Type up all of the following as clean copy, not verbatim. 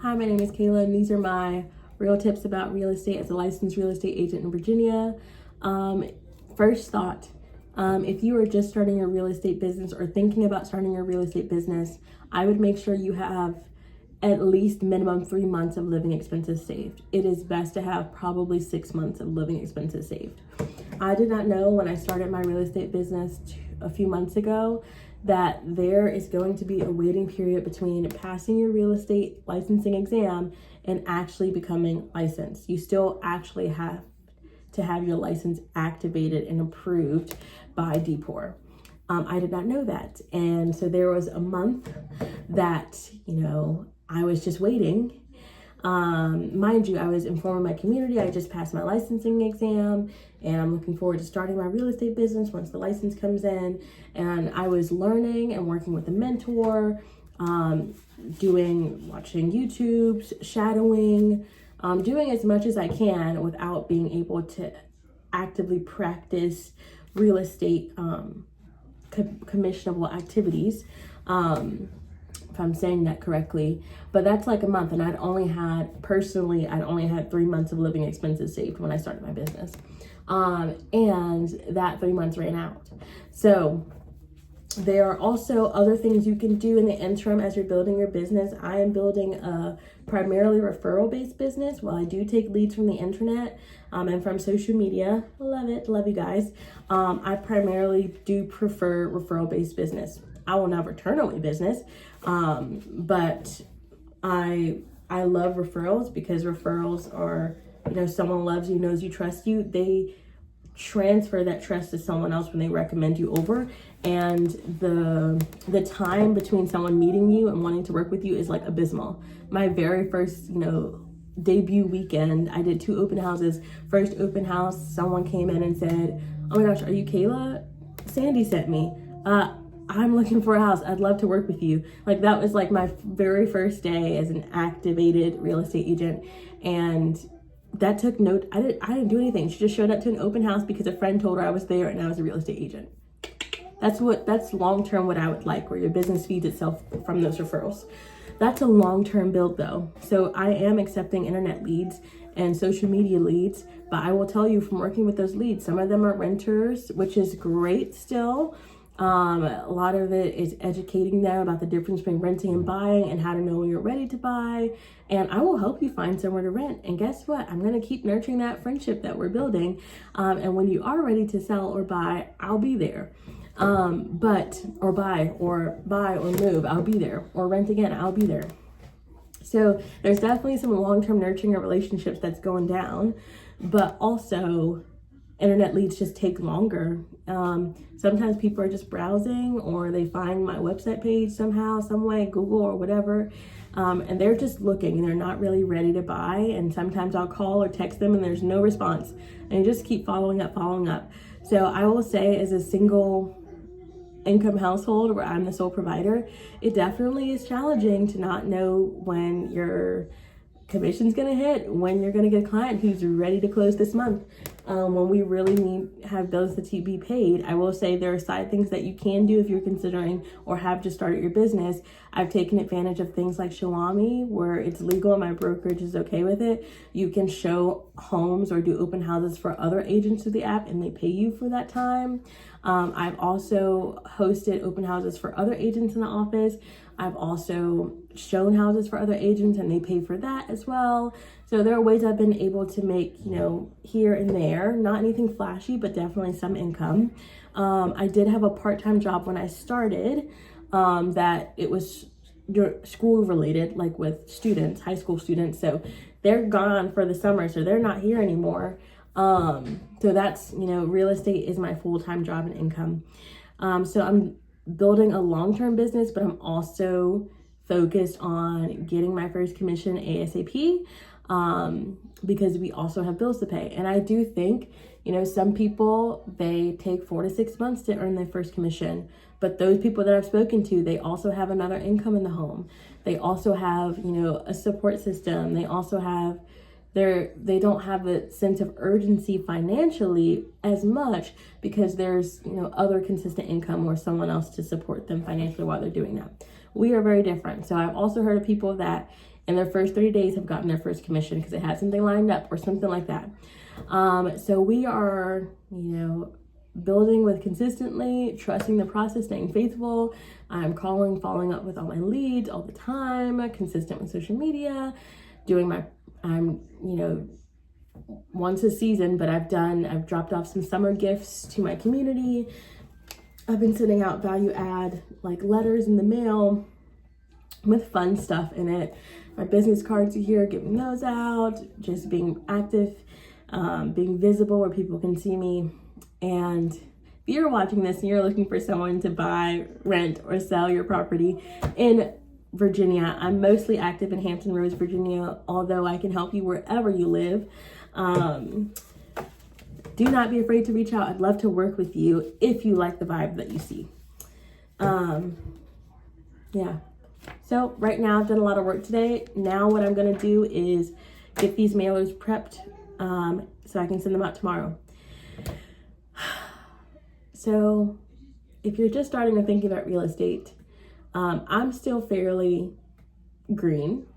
Hi, my name is Kayla, and these are my real tips about real estate as a licensed real estate agent in Virginia. First thought, if you are just starting your real estate business or thinking about starting your real estate business, I would make sure you have at least minimum 3 months of living expenses saved. It is best to have probably 6 months of living expenses saved. I did not know when I started my real estate business a few months ago that there is going to be a waiting period between passing your real estate licensing exam and actually becoming licensed. You still actually have to have your license activated and approved by DPOR. I did not know that. And so there was a month that, I was just waiting. Mind you, I was informing my community. I just passed my licensing exam and I'm looking forward to starting my real estate business once the license comes in. And I was learning and working with a mentor, watching YouTube, shadowing, doing as much as I can without being able to actively practice real estate commissionable activities. If I'm saying that correctly, but that's like a month, and I'd only had 3 months of living expenses saved when I started my business, and that 3 months ran out. So there are also other things you can do in the interim as you're building your business. I am building a primarily referral-based business. While I do take leads from the internet and from social media, love it, love you guys. I primarily do prefer referral-based business. I will never turn away business, but I love referrals because referrals are, someone loves you, knows you, trusts you. They transfer that trust to someone else when they recommend you over, and the time between someone meeting you and wanting to work with you is like abysmal. My very first, debut weekend, I did 2 open houses. First open house, someone came in and said, "Oh my gosh, are you Kayla? Sandy sent me. I'm looking for a house. I'd love to work with you." Like, that was like my very first day as an activated real estate agent. And that took I didn't do anything. She just showed up to an open house because a friend told her I was there and I was a real estate agent. That's long-term what I would like, where your business feeds itself from those referrals. That's a long-term build though. So I am accepting internet leads and social media leads, but I will tell you from working with those leads, some of them are renters, which is great still. A lot of it is educating them about the difference between renting and buying and how to know when you're ready to buy. And I will help you find somewhere to rent. And guess what? I'm going to keep nurturing that friendship that we're building. And when you are ready to sell or buy, I'll be there. Or buy or move, I'll be there. Or rent again, I'll be there. So there's definitely some long-term nurturing of relationships that's going down, but also internet leads just take longer. Sometimes people are just browsing, or they find my website page somehow, some way, Google or whatever, and they're just looking and they're not really ready to buy. And sometimes I'll call or text them and there's no response, and you just keep following up. So I will say, as a single income household where I'm the sole provider, it definitely is challenging to not know when your commission's gonna hit, when you're gonna get a client who's ready to close this month, when we really have bills to be paid. I will say there are side things that you can do if you're considering or have just started your business. I've taken advantage of things like Shawami, where it's legal and my brokerage is okay with it. You can show homes or do open houses for other agents through the app and they pay you for that time. I've also hosted open houses for other agents in the office. I've also shown houses for other agents and they pay for that as well. So there are ways I've been able to make, here and there, not anything flashy, but definitely some income. I did have a part-time job when I started, that it was school related, like with students, high school students. So they're gone for the summer, so they're not here anymore. So that's, real estate is my full-time job and income. So I'm building a long-term business, but I'm also focused on getting my first commission ASAP, because we also have bills to pay. And I do think, some people, they take 4 to 6 months to earn their first commission, but those people that I've spoken to, they also have another income in the home. They also have, a support system. They also have they don't have a sense of urgency financially as much because there's, other consistent income or someone else to support them financially while they're doing that. We are very different. So I've also heard of people that in their first 30 days have gotten their first commission because they had something lined up or something like that. So we are, building with consistently, trusting the process, staying faithful. I'm calling, following up with all my leads all the time, consistent with social media, I'm once a season, but I've dropped off some summer gifts to my community. I've been sending out value add like letters in the mail with fun stuff in it. My business cards are here, giving those out, just being active, being visible where people can see me. And if you're watching this and you're looking for someone to buy, rent, or sell your property in Virginia, I'm mostly active in Hampton Roads, Virginia, although I can help you wherever you live. Do not be afraid to reach out. I'd love to work with you if you like the vibe that you see. Yeah. So right now I've done a lot of work today. Now what I'm going to do is get these mailers prepped so I can send them out tomorrow. So if you're just starting or thinking about real estate, I'm still fairly green.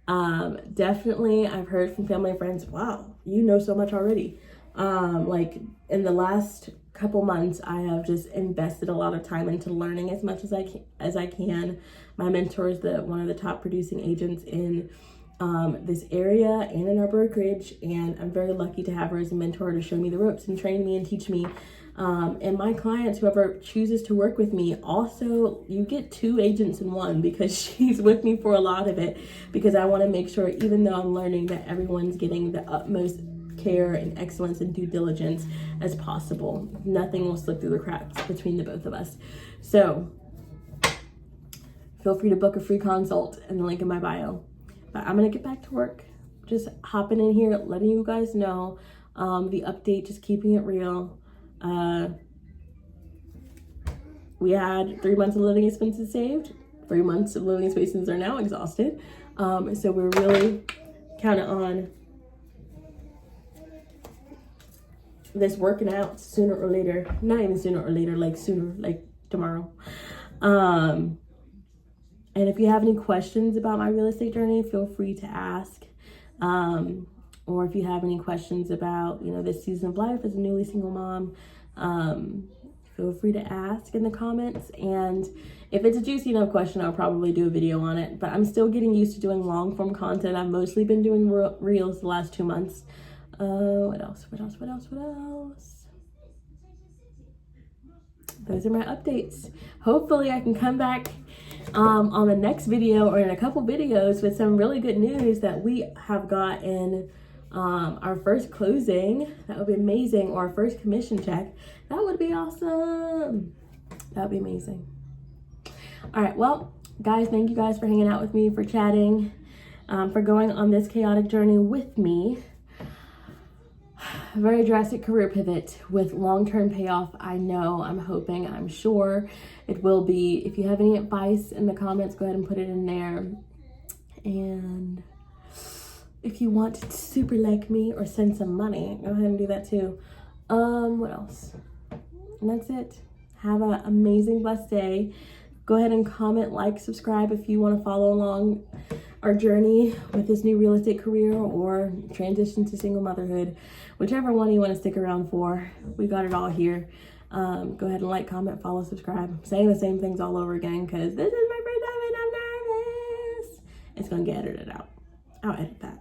Definitely I've heard from family and friends, wow, you know so much already. Like in the last couple months, I have just invested a lot of time into learning as much as I can. My mentor is one of the top producing agents in this area and in our brokerage, and I'm very lucky to have her as a mentor to show me the ropes and train me and teach me. And my clients, whoever chooses to work with me, also you get 2 agents in one, because she's with me for a lot of it, because I want to make sure, even though I'm learning, that everyone's getting the utmost care and excellence and due diligence as possible. Nothing will slip through the cracks between the both of us. So feel free to book a free consult in the link in my bio. But I'm gonna get back to work, just hopping in here, letting you guys know the update, just keeping it real. We had 3 months of living expenses saved. 3 months of living expenses are now exhausted. So we're really counting on this working out sooner or later. Not even sooner or later, like sooner, like tomorrow. And if you have any questions about my real estate journey, feel free to ask. Or if you have any questions about, this season of life as a newly single mom, feel free to ask in the comments. And if it's a juicy enough question, I'll probably do a video on it. But I'm still getting used to doing long form content. I've mostly been doing reels the last 2 months. What else? Those are my updates. Hopefully I can come back on the next video or in a couple videos with some really good news that we have gotten our first closing. That would be amazing. Or our first commission check. That would be awesome. That would be amazing. All right, well, guys, thank you guys for hanging out with me, for chatting, for going on this chaotic journey with me. A very drastic career pivot with long-term payoff. I know, I'm hoping, I'm sure it will be. If you have any advice in the comments, go ahead and put it in there. And if you want to super like me or send some money, go ahead and do that too. What else? And that's it. Have an amazing, blessed day. Go ahead and comment, like, subscribe if you want to follow along our journey with this new real estate career or transition to single motherhood. Whichever one you want to stick around for, we got it all here. Go ahead and like, comment, follow, subscribe. I'm saying the same things all over again because this is my first time and I'm nervous. It's going to get edited out. I'll edit that.